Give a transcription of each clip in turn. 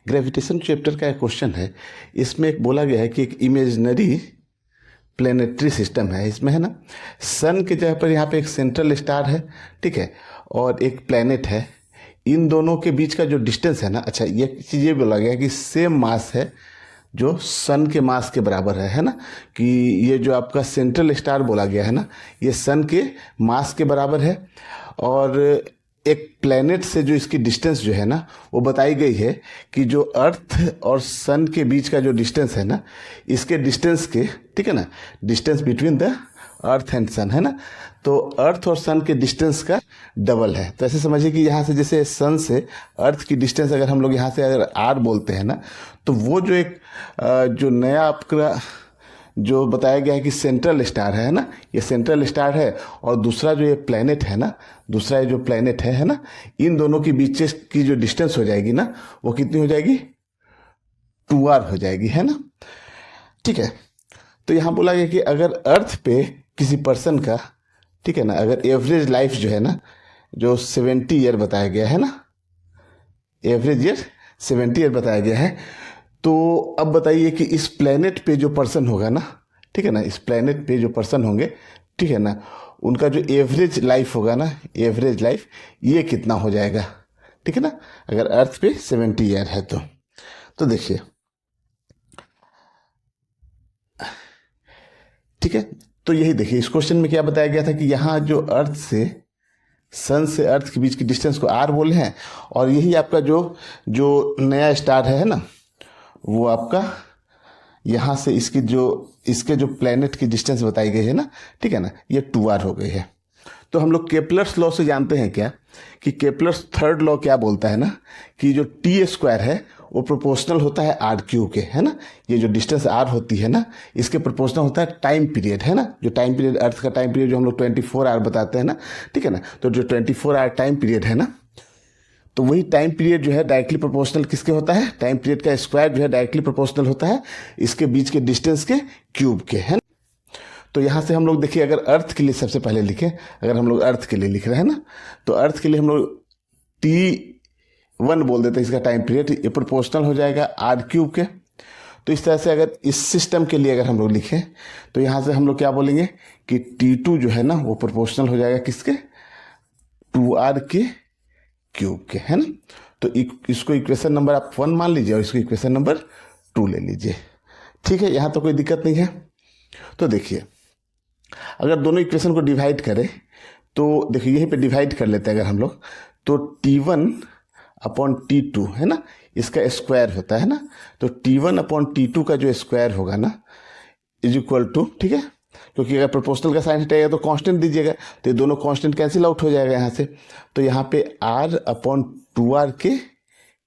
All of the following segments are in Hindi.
ग्रेविटेशन चैप्टर का एक क्वेश्चन है। इसमें एक बोला गया है कि एक इमेजिनरी प्लेनेटरी सिस्टम है। इसमें है ना, सन के जगह पर यहाँ पे एक सेंट्रल स्टार है, ठीक है, और एक प्लेनेट है। इन दोनों के बीच का जो डिस्टेंस है ना, अच्छा ये चीज़ ये बोला गया है कि सेम मास है जो सन के मास के बराबर है ना, कि ये जो आपका सेंट्रल स्टार बोला गया है ना, ये सन के मास के बराबर है। और एक प्लेनेट से जो इसकी डिस्टेंस जो है ना, वो बताई गई है कि जो अर्थ और सन के बीच का जो डिस्टेंस है ना, इसके डिस्टेंस के, ठीक है ना, distance between the earth and sun है ना, तो अर्थ और सन के डिस्टेंस का डबल है। तो ऐसे समझिए कि यहाँ से जैसे सन से अर्थ की डिस्टेंस अगर हम लोग यहाँ से अगर आर बोलते हैं ना, तो वो जो एक जो नया आपका जो बताया गया है कि सेंट्रल स्टार है ना, ये सेंट्रल स्टार है, और दूसरा जो ये प्लेनेट है ना, दूसरा ये जो प्लेनेट है ना, इन दोनों के बीच की जो डिस्टेंस हो जाएगी ना, वो कितनी हो जाएगी, 2r हो जाएगी, है ना। ठीक है, तो यहाँ बोला गया कि अगर अर्थ पे किसी पर्सन का, ठीक है ना, अगर एवरेज लाइफ जो है ना, जो 70 ईयर बताया गया है ना, एवरेज ईयर 70 ईयर बताया गया है, तो अब बताइए कि इस प्लेनेट पे जो पर्सन होगा ना, ठीक है ना, इस प्लेनेट पे जो पर्सन होंगे, ठीक है ना, उनका जो एवरेज लाइफ होगा ना, एवरेज लाइफ ये कितना हो जाएगा, ठीक है ना, अगर अर्थ पे 70 ईयर है तो देखिए, ठीक है। तो यही देखिए, इस क्वेश्चन में क्या बताया गया था कि यहाँ जो अर्थ से सन से अर्थ के बीच की डिस्टेंस को आर बोले हैं, और यही आपका जो नया स्टार है ना, वो आपका यहाँ से इसके जो प्लेनेट की डिस्टेंस बताई गई है ना, ठीक है ना, ये 2r हो गई है। तो हम लोग केपलर्स लॉ से जानते हैं क्या, कि केपलर्स थर्ड लॉ क्या बोलता है ना, कि जो टी स्क्वायर है वो प्रोपोर्शनल होता है आर क्यूब के, है ना। ये जो डिस्टेंस आर होती है ना, इसके प्रोपोर्शनल होता है टाइम पीरियड, है ना, जो टाइम पीरियड अर्थ का टाइम पीरियड जो हम लोग 24 आवर बताते हैं ना, ठीक है ना, तो जो 24 आवर टाइम पीरियड है ना, तो वही टाइम पीरियड जो है डायरेक्टली प्रोपोर्शनल किसके होता है, टाइम पीरियड का स्क्वायर जो है डायरेक्टली प्रोपोर्शनल होता है इसके बीच के डिस्टेंस के क्यूब के, है ना। तो यहाँ से हम लोग देखिए, अगर अर्थ के लिए सबसे पहले लिखें, अगर हम लोग अर्थ के लिए लिख रहे हैं ना, तो अर्थ के लिए हम लोग T1 बोल देते हैं, इसका टाइम पीरियड ये प्रोपोर्शनल हो जाएगा आर क्यूब के। तो इस तरह से अगर इस सिस्टम के लिए अगर हम लोग लिखें, तो यहाँ से हम लोग क्या बोलेंगे कि T2 जो है ना, वो प्रोपोर्शनल हो जाएगा किसके, 2r के क्यूब के, है ना। तो इसको इक्वेशन नंबर आप 1 मान लीजिए और इसको इक्वेशन नंबर 2 ले लीजिए, ठीक है, यहाँ तो कोई दिक्कत नहीं है। तो देखिए, अगर दोनों इक्वेशन को डिवाइड करें, तो देखिए यहीं पे डिवाइड कर लेते हैं अगर हम लोग, तो T1 अपॉन T2 है ना, इसका स्क्वायर होता है ना, तो T1 अपॉन T2 का जो स्क्वायर होगा ना, इज इक्वल टू, ठीक है, क्योंकि अगर प्रोपोर्शनल का साइन हटाएगा तो कांस्टेंट दीजिएगा, तो ये दोनों कांस्टेंट कैंसिल आउट हो जाएगा यहाँ से, तो यहाँ पे r अपॉन 2r के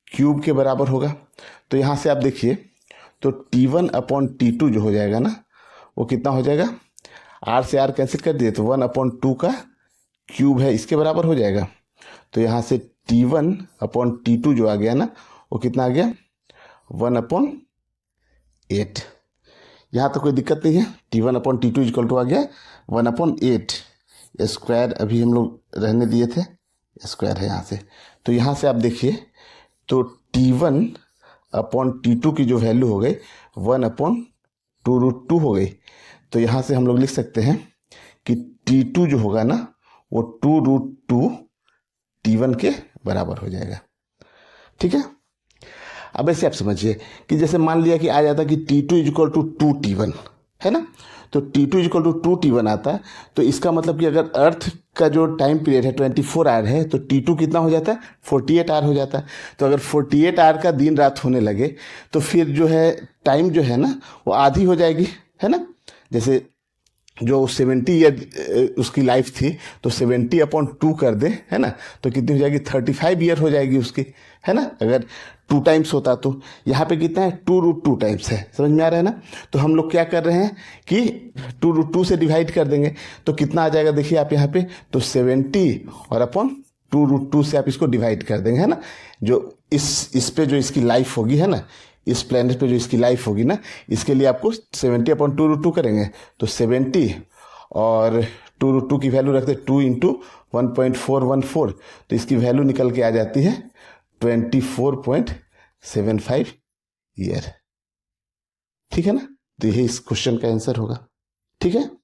क्यूब के बराबर होगा। तो यहाँ से आप देखिए, तो T1 अपॉन T2 जो हो जाएगा ना, वो कितना हो जाएगा, r से r कैंसिल कर दिए तो 1 अपॉन 2 का क्यूब है, इसके बराबर हो जाएगा। तो यहाँ से T1 अपॉन T2 जो आ गया ना, वो कितना आ गया, 1 अपॉन 8। यहाँ तो कोई दिक्कत नहीं है, T1 upon T2 equal to आ गया 1 अपॉन 8, स्क्वायर अभी हम लोग रहने दिए थे, स्क्वायर है यहाँ से। तो यहाँ से आप देखिए, तो T1 अपॉन T2 की जो वैल्यू हो गई 1 अपॉन 2√2 हो गई। तो यहाँ से हम लोग लिख सकते हैं कि T2 जो होगा ना, वो 2√2 T1 के बराबर हो जाएगा, ठीक है। अब ऐसे आप समझिए कि जैसे मान लिया कि आ जाता कि T2 इक्वल टू 2T1 है ना, तो T2 इक्वल टू 2T1 आता है, तो इसका मतलब कि अगर अर्थ का जो टाइम पीरियड है 24 आवर है, तो T2 कितना हो जाता है, 48 आवर हो जाता है। तो अगर 48 आवर का दिन रात होने लगे, तो फिर जो है टाइम जो है ना, वो आधी हो जाएगी, है ना। जैसे जो 70 ईयर उसकी लाइफ थी, तो 70 अपॉन 2 कर दे, है ना, तो कितनी हो जाएगी, 35 ईयर हो जाएगी उसकी, है ना, अगर 2 टाइम्स होता तो। यहाँ पे कितना है, 2√2 टाइम्स है, समझ में आ रहा है ना। तो हम लोग क्या कर रहे हैं कि 2√2 से डिवाइड कर देंगे, तो कितना आ जाएगा, देखिए आप यहाँ पे, तो 70 और अपॉन 2√2 से आप इसको डिवाइड कर देंगे, है ना। जो इस पे जो इसकी लाइफ होगी, है ना, इस प्लेनेट पे जो इसकी लाइफ होगी ना, इसके लिए आपको 70 अपॉन 2√2 करेंगे, तो 70 और 2√2 की वैल्यू रखते 2 इंटू 1.414, तो इसकी वैल्यू निकल के आ जाती है 24.7 75 ईयर। ठीक है ना, तो यही इस क्वेश्चन का आंसर होगा। ठीक है।